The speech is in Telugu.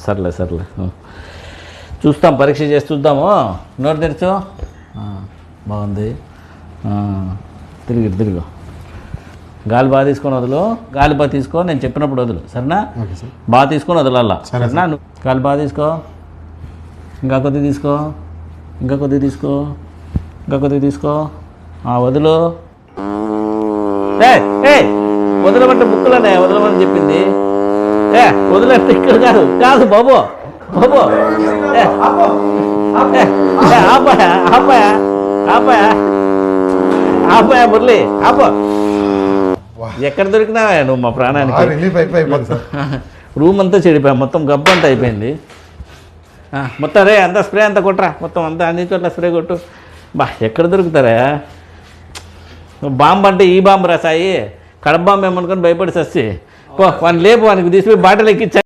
సర్లే సర్లే చూస్తాం, పరీక్ష చేసి చూద్దాము. నోరు తెరచు. బాగుంది. తిరుగు. గాలి బాగా తీసుకొని వదులు. గాలి బాగా తీసుకో, నేను చెప్పినప్పుడు వదులు, సరేనా? బాగా తీసుకొని వదలల్లా, సరేనా? గాలి బాగా తీసుకో. ఇంకా కొద్దిగా తీసుకో. వదులు. వదలమంటే బుక్కులోనే వదలమని చెప్పింది. వదిలేస్తే ఇక్కడ కాదు బాబు. ఆపాయా మురళి, ఆపో. ఎక్కడ దొరికినావా నువ్వు మా ప్రాణానికి? రూమ్ అంతా చెడిపోయా, మొత్తం గబ్బు అంతా అయిపోయింది మొత్తం. రే అంతా స్ప్రే అంతా కొట్టరా, మొత్తం అంతా అన్ని చోట్ల స్ప్రే కొట్టు. ఎక్కడ దొరుకుతారా బాంబు? అంటే ఈ బాంబు రా సాయి, కడప బాంబు ఏమనుకొని భయపడి సచ్చి పో. వాడిని లేపు, వానికి తీసుకుపోయి బాటలు ఎక్కించా.